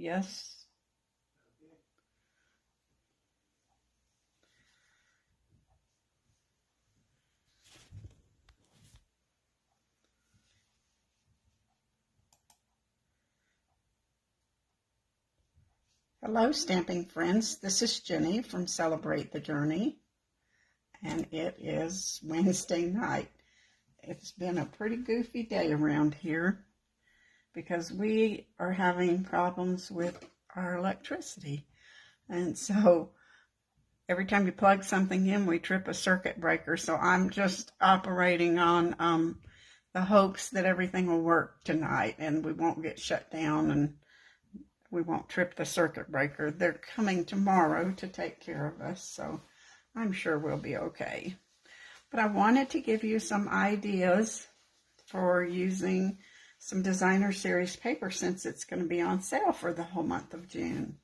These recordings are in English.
Yes. Hello, stamping friends. This is Jenny from Celebrate the Journey, and it is Wednesday night. It's been a pretty goofy day around here because we are having problems with our electricity. And so every time you plug something in, we trip a circuit breaker. So I'm just operating on the hopes that everything will work tonight and we won't get shut down and we won't trip the circuit breaker. They're coming tomorrow to take care of us, so I'm sure we'll be okay. But I wanted to give you some ideas for using some Designer Series paper since it's going to be on sale for the whole month of June.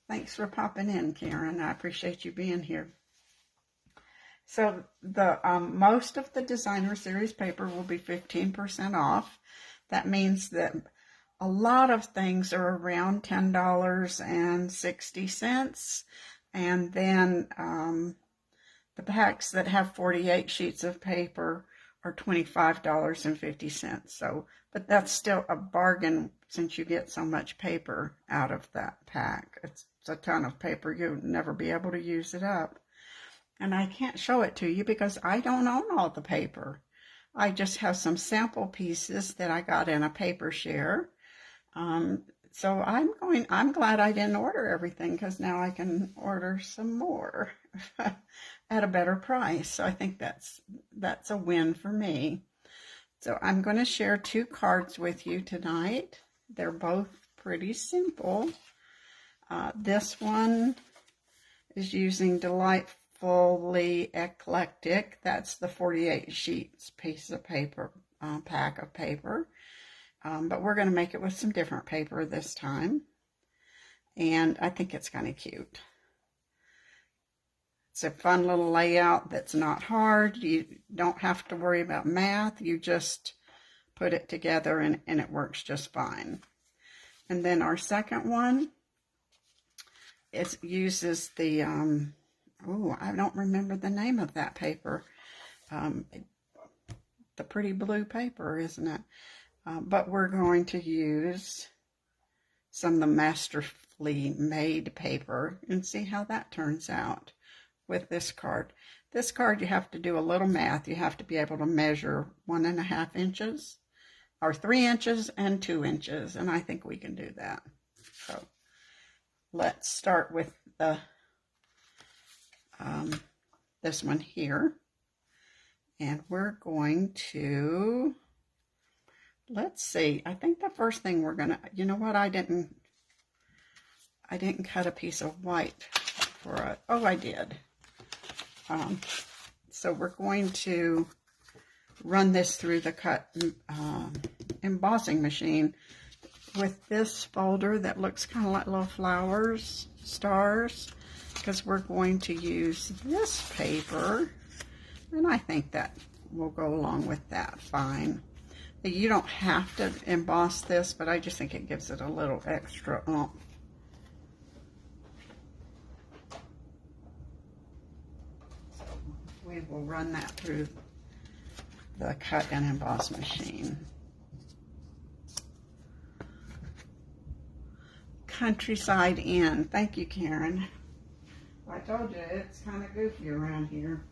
Thanks for popping in, Karen. I appreciate you being here. So the most of the Designer Series paper will be 15% off. That means that a lot of things are around $10.60, and then the packs that have 48 sheets of paper are $25.50. So, but that's still a bargain since you get so much paper out of that pack. It's a ton of paper. You'll never be able to use it up. And I can't show it to you because I don't own all the paper. I just have some sample pieces that I got in a paper share. So I'm glad I didn't order everything because now I can order some more at a better price. So I think that's a win for me. So I'm going to share two cards with you tonight. They're both pretty simple. This one is using Delightfully Eclectic. That's the 48 sheets piece of paper, pack of paper. But we're going to make it with some different paper this time. And I think it's kind of cute. It's a fun little layout that's not hard. You don't have to worry about math. You just put it together and it works just fine. And then our second one, it uses the, I don't remember the name of that paper. The pretty blue paper, isn't it? But we're going to use some of the Masterfully Made paper and see how that turns out with this card. This card, you have to do a little math. You have to be able to measure 1.5 inches or 3 inches and 2 inches, and I think we can do that. So let's start with the this one here, and we're going to, let's see, I think the first thing we're gonna, you know what, I didn't cut a piece of white for it. Oh, I did. So we're going to run this through the cut embossing machine with this folder that looks kind of like little flowers, stars, because we're going to use this paper, and I think that will go along with that fine. You don't have to emboss this, but I just think it gives it a little extra oomph. So we will run that through the cut and emboss machine. Countryside Inn. Thank you, Karen. I told you it's kind of goofy around here.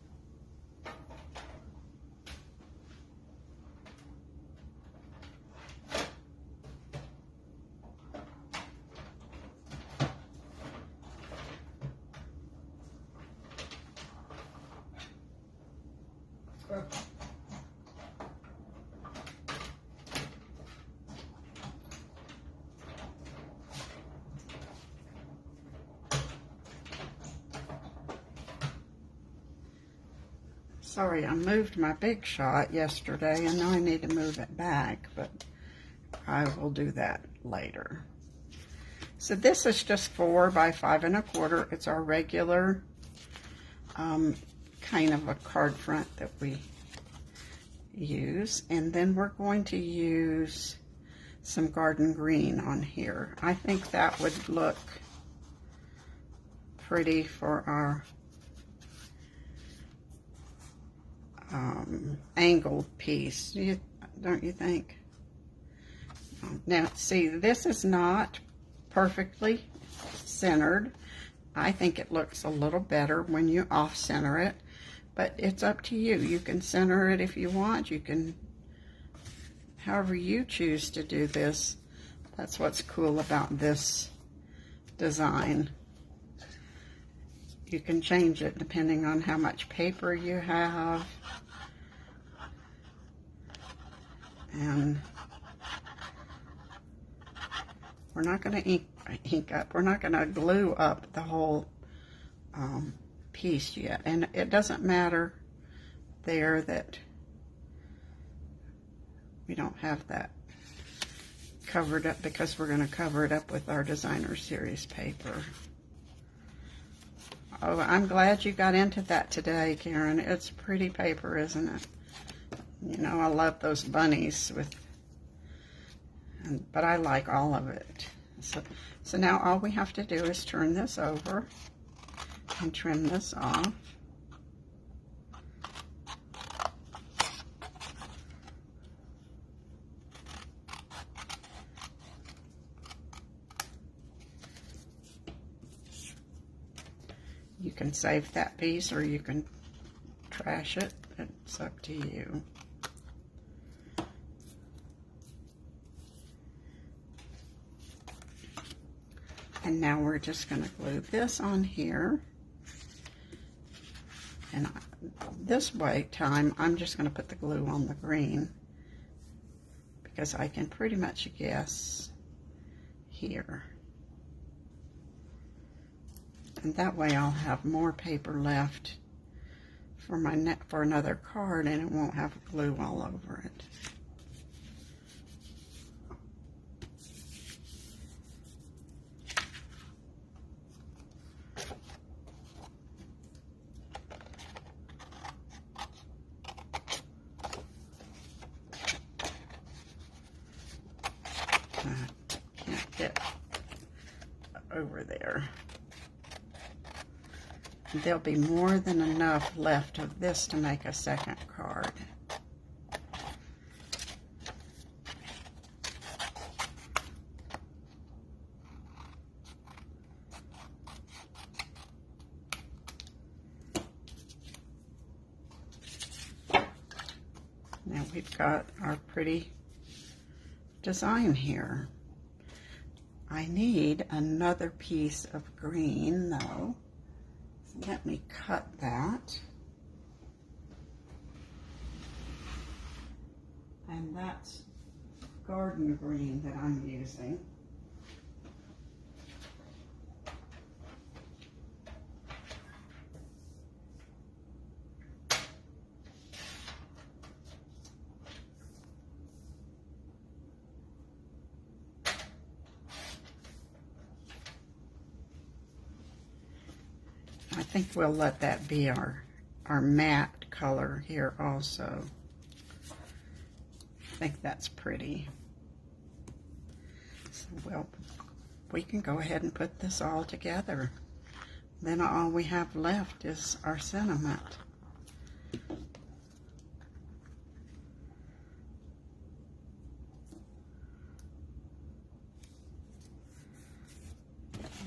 Sorry, I moved my Big Shot yesterday and now I need to move it back, but I will do that later. So this is just 4 by 5 1/4. It's our regular kind of a card front that we use. And then we're going to use some garden green on here. I think that would look pretty for our angled piece. Don't you think? Now, see, this is not perfectly centered. I think it looks a little better when you off-center it, but it's up to you. You can center it if you want. You can, however you choose to do this. That's what's cool about this design. You can change it depending on how much paper you have. And we're not going to ink up. We're not going to glue up the whole piece yet. And it doesn't matter there that we don't have that covered up, because we're going to cover it up with our Designer Series paper. Oh, I'm glad you got into that today, Karen. It's pretty paper, isn't it? You know, I love those bunnies but I like all of it. So now all we have to do is turn this over and trim this off. You can save that piece or you can trash it. It's up to you. And now we're just going to glue this on here. And this time, I'm just going to put the glue on the green, because I can pretty much guess here. And that way I'll have more paper left for another card, and it won't have glue all over it. Can't get over there. There'll be more than enough left of this to make a second card. Now we've got our pretty design here. I need another piece of green though. Let me cut that. And that's garden green that I'm using. I think we'll let that be our matte color here also. I think that's pretty. So we can go ahead and put this all together. Then all we have left is our sentiment.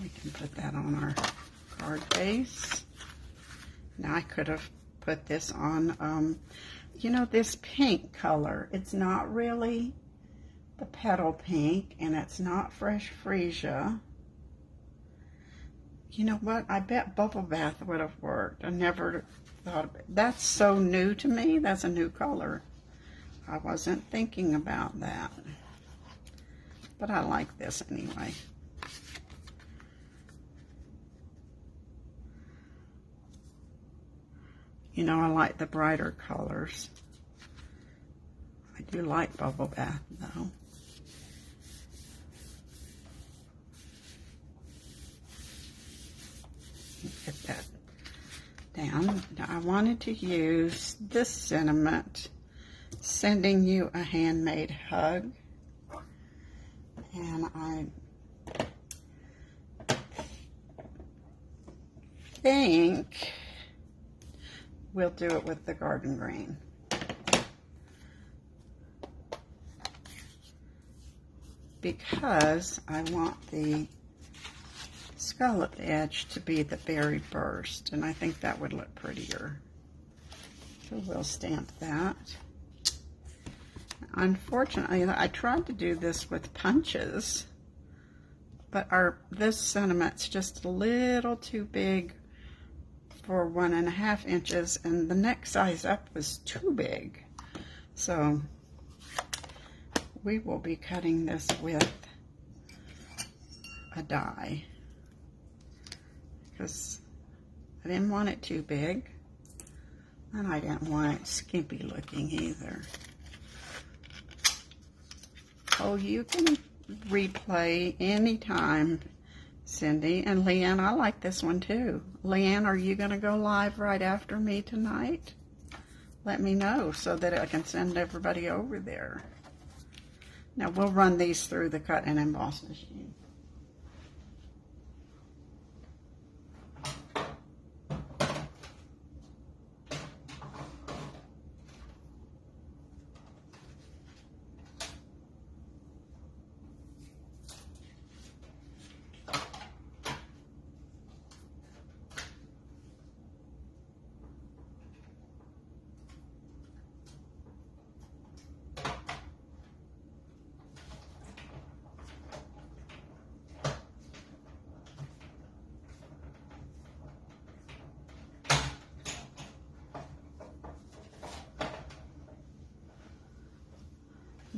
We can put that on our card base. Now I could have put this on, you know, this pink color. It's not really the petal pink, and it's not fresh freesia. You know what? I bet Bubble Bath would have worked. I never thought of it. That's so new to me. That's a new color. I wasn't thinking about that. But I like this anyway. You know, I like the brighter colors. I do like Bubble Bath, though. Get that down. Now, I wanted to use this sentiment, sending you a handmade hug. And I think we'll do it with the garden green. Because I want the scallop edge to be the berry burst, and I think that would look prettier. So we'll stamp that. Unfortunately, I tried to do this with punches, but this sentiment's just a little too big for 1.5 inches, and the next size up was too big. So we will be cutting this with a die because I didn't want it too big, and I didn't want it skimpy looking either. Oh, you can replay anytime, Cindy. And Leanne, I like this one too. Leanne, are you going to go live right after me tonight? Let me know so that I can send everybody over there. Now we'll run these through the cut and emboss machine.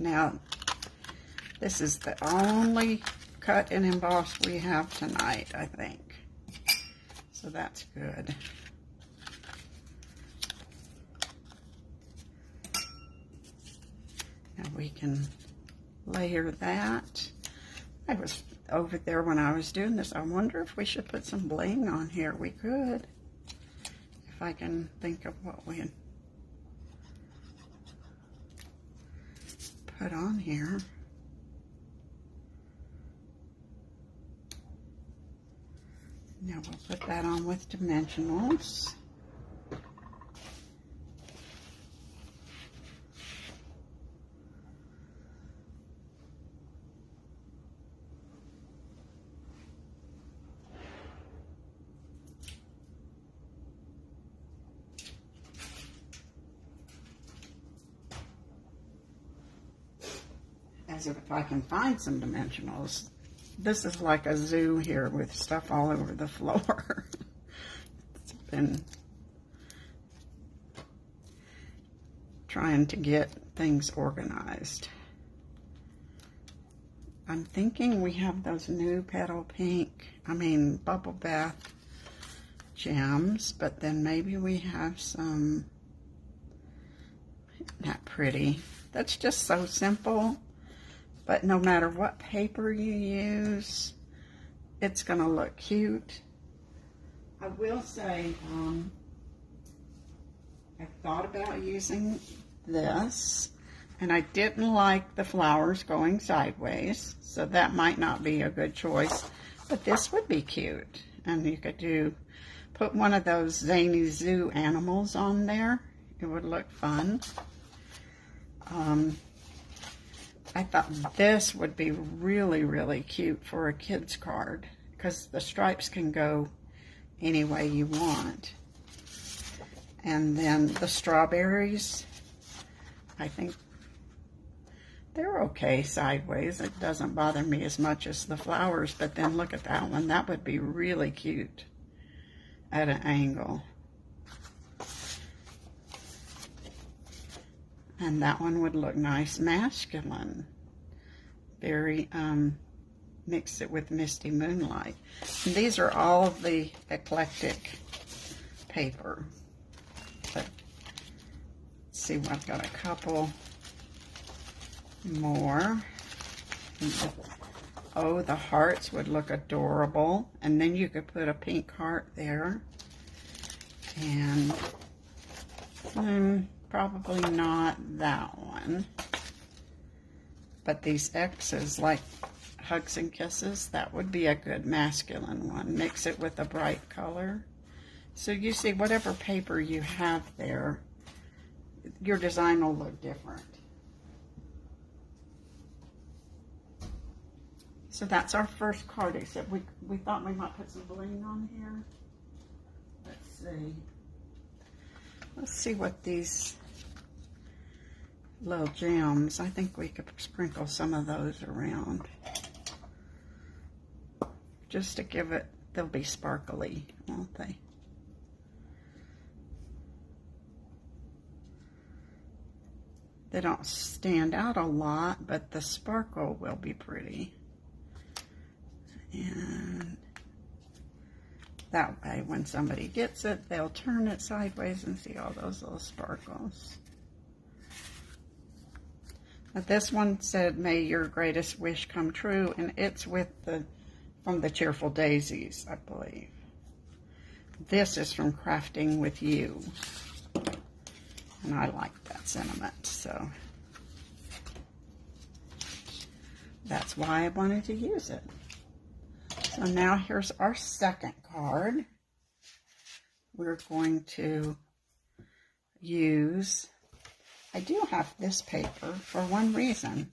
Now, this is the only cut and emboss we have tonight, I think. So that's good. Now we can layer that. I was over there when I was doing this. I wonder if we should put some bling on here. We could, if I can think of what we put on here. Now we'll put that on with dimensionals. As if I can find some dimensionals. This is like a zoo here with stuff all over the floor. It's been trying to get things organized. I'm thinking we have those new Bubble Bath gems, but then maybe we have some, not pretty. That's just so simple. But no matter what paper you use, it's going to look cute. I will say, I thought about using this, and I didn't like the flowers going sideways, so that might not be a good choice. But this would be cute, and you could put one of those zany zoo animals on there. It would look fun. I thought this would be really, really cute for a kid's card because the stripes can go any way you want. And then the strawberries, I think they're okay sideways. It doesn't bother me as much as the flowers, but then look at that one. That would be really cute at an angle. And that one would look nice, masculine. Very, mix it with Misty Moonlight. And these are all of the eclectic paper. But let's see, I've got a couple more. Oh, the hearts would look adorable. And then you could put a pink heart there. And probably not that one. But these X's, like Hugs and Kisses. That would be a good masculine one. Mix it with a bright color. So you see, whatever paper you have there, your design will look different. So that's our first card, except we thought we might put some bling on here. Let's see. Let's see what these little gems, I think we could sprinkle some of those around. Just to give it, they'll be sparkly, won't they? They don't stand out a lot, but the sparkle will be pretty. And that way, when somebody gets it, they'll turn it sideways and see all those little sparkles. Now this one said, "May your greatest wish come true," and it's with from the Cheerful Daisies, I believe. This is from Crafting with You, and I like that sentiment, so that's why I wanted to use it. So now here's our second card. We're going to use, I do have this paper for one reason.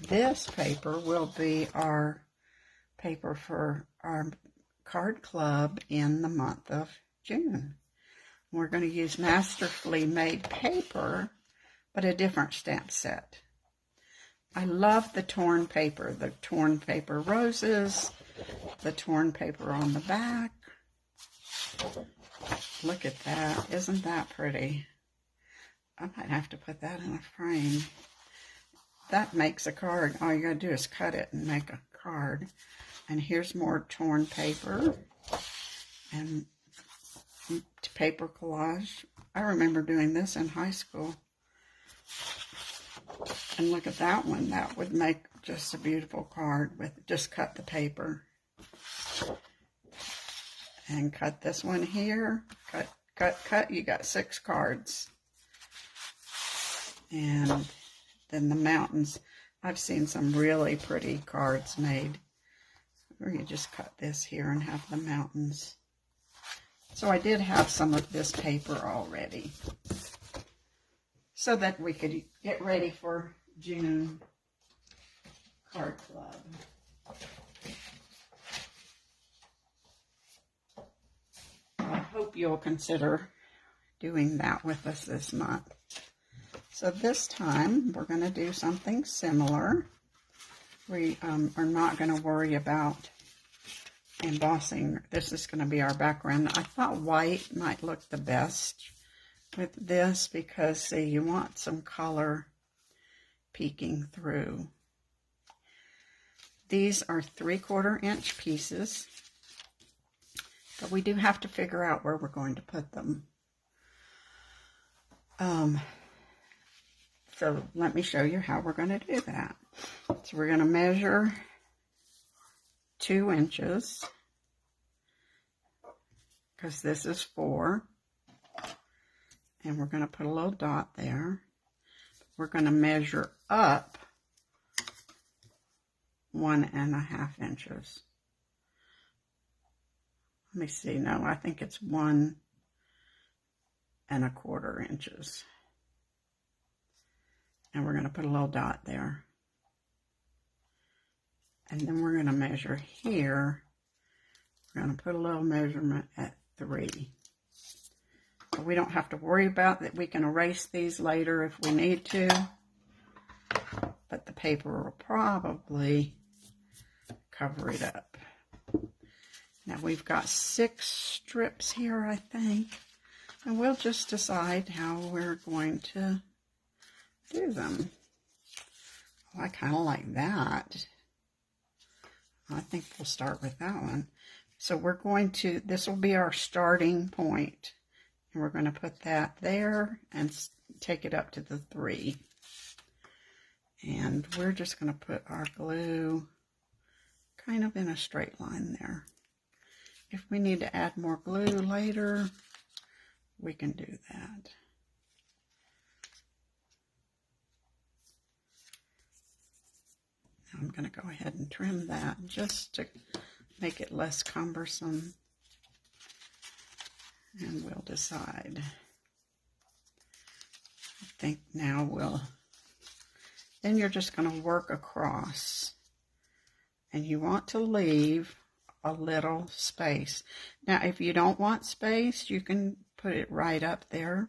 This paper will be our paper for our card club in the month of June. We're going to use Masterfully Made paper, but a different stamp set. I love the torn paper roses, the torn paper on the back. Look at that. Isn't that pretty? I might have to put that in a frame. That makes a card. All you gotta do is cut it and make a card. And here's more torn paper and paper collage. I remember doing this in high school. And look at that one. That would make just a beautiful card with just cut the paper. And cut this one here. Cut, cut, cut. You got 6 cards. And then the mountains. I've seen some really pretty cards made where you just cut this here and have the mountains. So I did have some of this paper already, so that we could get ready for June Card Club. I hope you'll consider doing that with us this month. So this time we're going to do something similar. We are not going to worry about embossing. This is going to be our background. I thought white might look the best with this because, see, you want some color peeking through. These are 3/4 inch pieces, but we do have to figure out where we're going to put them. So let me show you how we're going to do that. So we're going to measure 2 inches, because this is 4, and we're going to put a little dot there. We're going to measure up 1.5 inches. Let me see. No, I think it's 1.25 inches. And we're going to put a little dot there. And then we're going to measure here. We're going to put a little measurement at 3. But we don't have to worry about that. We can erase these later if we need to. But the paper will probably cover it up. Now we've got 6 strips here, I think. And we'll just decide how we're going to do them. Oh, I kind of like that. I think we'll start with that one. So we're going to, this will be our starting point. And we're going to put that there and take it up to the 3. And we're just going to put our glue kind of in a straight line there. If we need to add more glue later, we can do that. I'm going to go ahead and trim that just to make it less cumbersome. And we'll decide. I think now then you're just going to work across. And you want to leave a little space. Now, if you don't want space, you can put it right up there.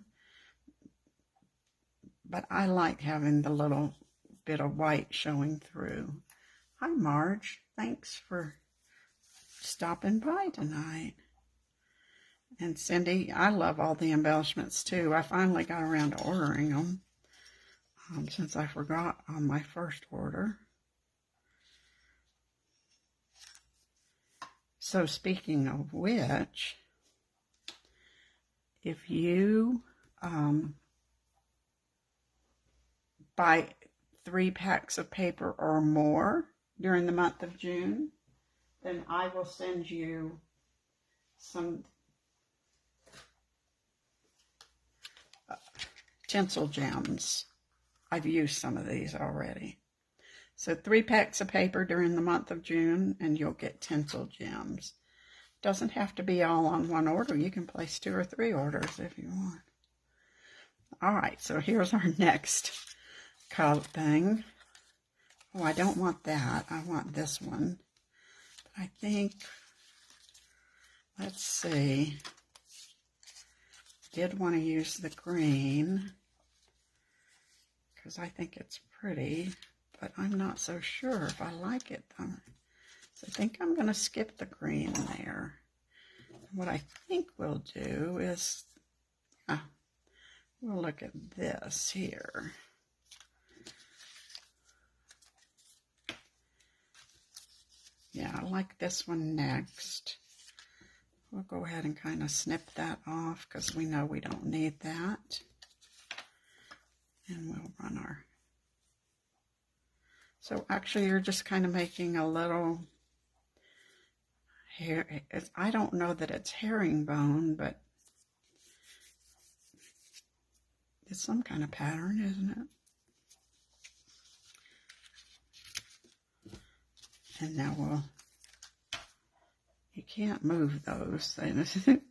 But I like having the little bit of white showing through. Hi, Marge. Thanks for stopping by tonight. And Cindy, I love all the embellishments too. I finally got around to ordering them since I forgot on my first order. So speaking of which, if you buy 3 packs of paper or more during the month of June, then I will send you some Tinsel Gems. I've used some of these already. So 3 packs of paper during the month of June, and you'll get Tinsel Gems. Doesn't have to be all on one order. You can place 2 or 3 orders if you want. All right, so here's our next color thing. Oh, I don't want that. I want this one. But I think, let's see. Did want to use the green because I think it's pretty, but I'm not so sure if I like it though. So I think I'm going to skip the green there. What I think we'll do is, we'll look at this here. Yeah, I like this one next. We'll go ahead and kind of snip that off because we know we don't need that. And we'll run our... So actually you're just kind of making a little hair. I don't know that it's herringbone, but it's some kind of pattern, isn't it? And now you can't move those. You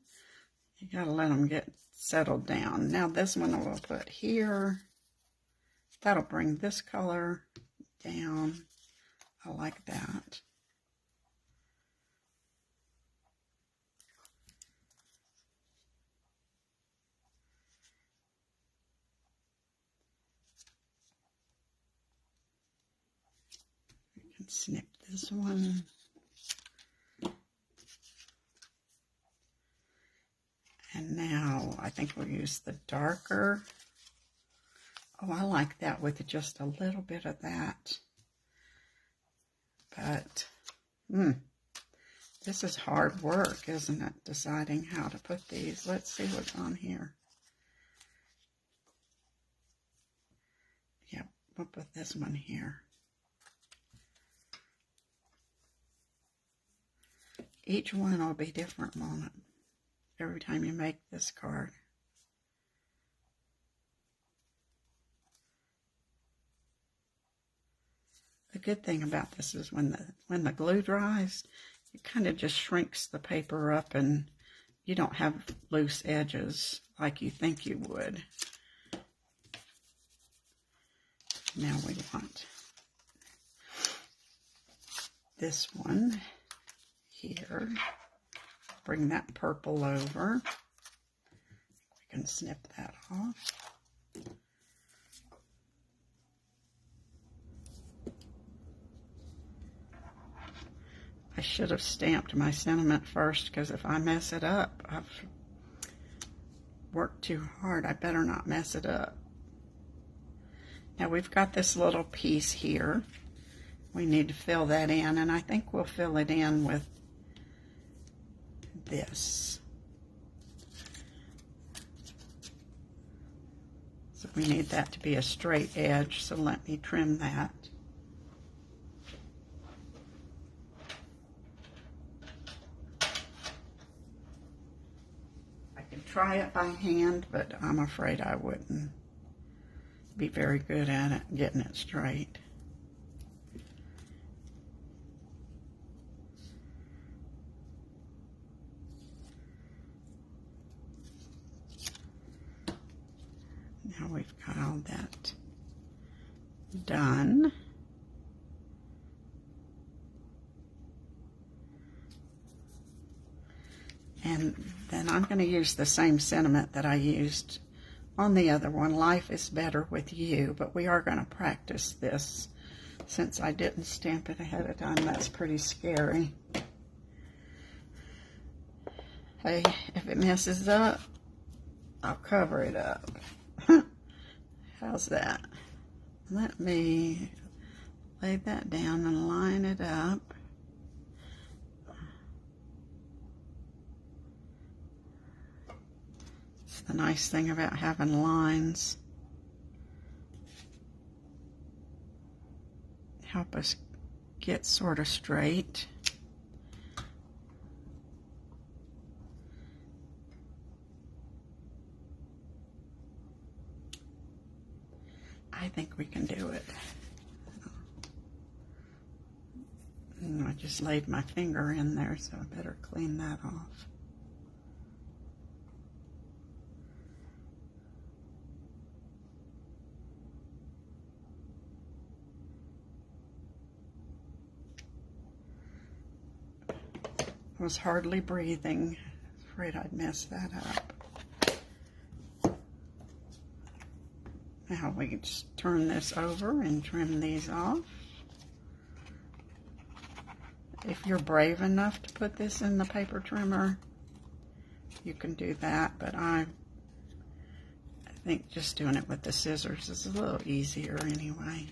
gotta let them get settled down. Now this one we'll put here. That'll bring this color down. I like that. We can snip this one. And now I think we'll use the darker. Oh, I like that with just a little bit of that. But, this is hard work, isn't it? Deciding how to put these. Let's see what's on here. Yep, we'll put this one here. Each one will be different, won't it? Every time you make this card. The good thing about this is when the glue dries, it kind of just shrinks the paper up and you don't have loose edges like you think you would. Now we want this one here. Bring that purple over. We can snip that off. I should have stamped my sentiment first, because if I mess it up, I've worked too hard. I better not mess it up. Now we've got this little piece here. We need to fill that in, and I think we'll fill it in with this. So we need that to be a straight edge, so let me trim that. Try it by hand, but I'm afraid I wouldn't be very good at it, getting it straight. we've got all that done. And then I'm going to use the same sentiment that I used on the other one. Life is better with you, but we are going to practice this since I didn't stamp it ahead of time. That's pretty scary. Hey, if it messes up, I'll cover it up. How's that? Let me lay that down and line it up. It's the nice thing about having lines. Help us get sort of straight. I think we can do it. And I just laid my finger in there, so I better clean that off. I was hardly breathing. Afraid I'd mess that up. Now we can just turn this over and trim these off. If you're brave enough to put this in the paper trimmer, you can do that, but I think just doing it with the scissors is a little easier anyway.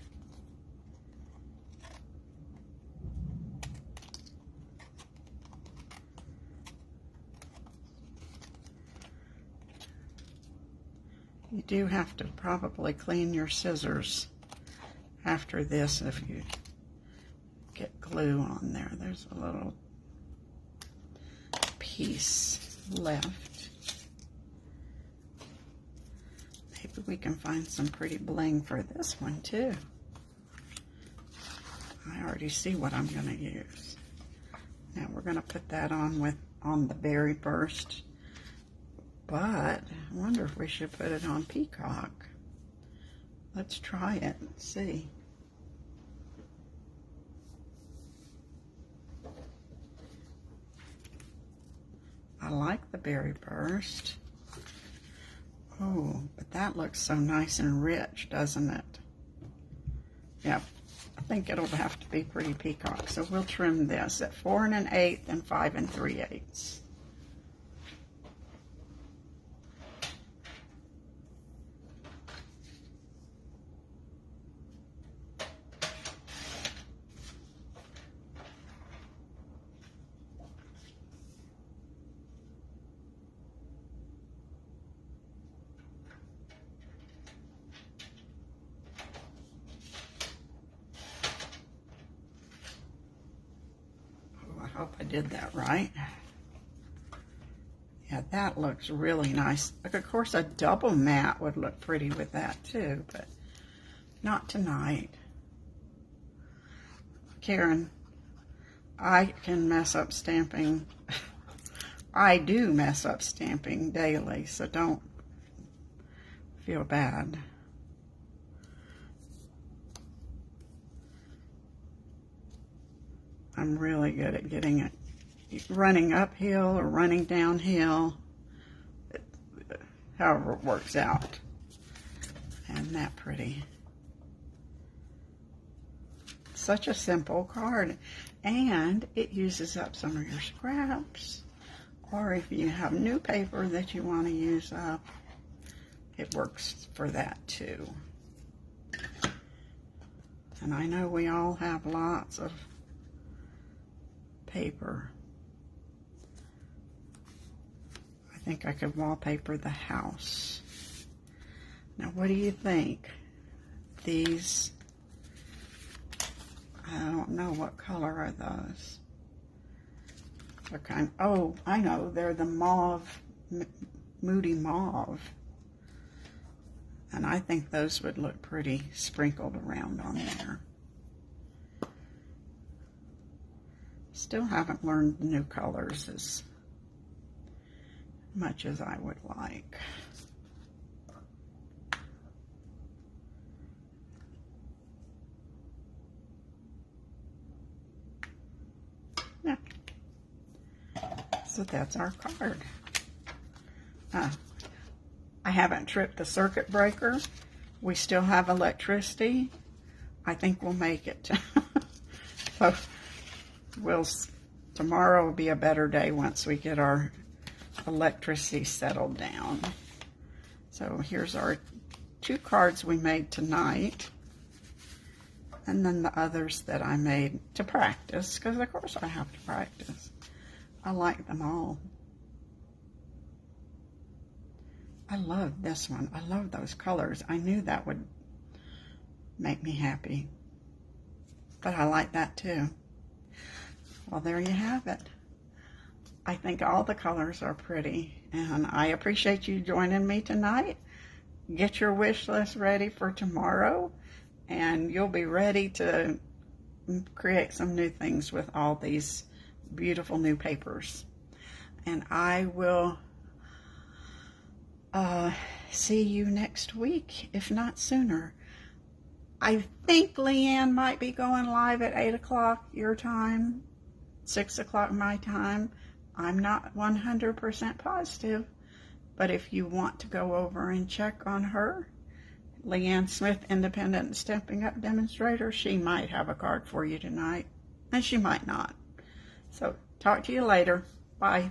You do have to probably clean your scissors after this if you get glue on there. There's a little piece left. Maybe we can find some pretty bling for this one too. I already see what I'm going to use. Now we're going to put that on the Berry Burst. But I wonder if we should put it on Peacock. Let's try it and see. I like the Berry Burst. Oh, but that looks so nice and rich, doesn't it? Yep, I think it'll have to be pretty Peacock. So we'll trim this at 4 1/8 and 5 3/8. I hope I did that right. Yeah, that looks really nice. Of course, a double mat would look pretty with that too, but not tonight. Karen, I can mess up stamping. I do mess up stamping daily, so don't feel bad. I'm really good at getting it running uphill or running downhill, however it works out. Isn't that pretty? Such a simple card, and it uses up some of your scraps, or if you have new paper that you want to use up, it works for that too. And I know we all have lots of paper. I think I could wallpaper the house. Now, what do you think? These, I don't know, what color are those? They're kind of, oh, I know, they're the mauve, Moody Mauve. And I think those would look pretty sprinkled around on there. Still haven't learned the new colors as much as I would like. So that's our card. I haven't tripped the circuit breaker. We still have electricity. I think we'll make it. So tomorrow will be a better day once we get our electricity settled down. So here's our 2 cards we made tonight. And then the others that I made to practice, because of course I have to practice. I like them all. I love this one. I love those colors. I knew that would make me happy. But I like that too. Well, there you have it. I think all the colors are pretty, and I appreciate you joining me tonight. Get your wish list ready for tomorrow, and you'll be ready to create some new things with all these beautiful new papers. And I will see you next week, if not sooner. I think Leanne might be going live at 8 o'clock your time, 6 o'clock my time. I'm not 100% positive, but if you want to go over and check on her, Leanne Smith, Independent Stampin' Up! Demonstrator, she might have a card for you tonight, and she might not. So talk to you later. Bye.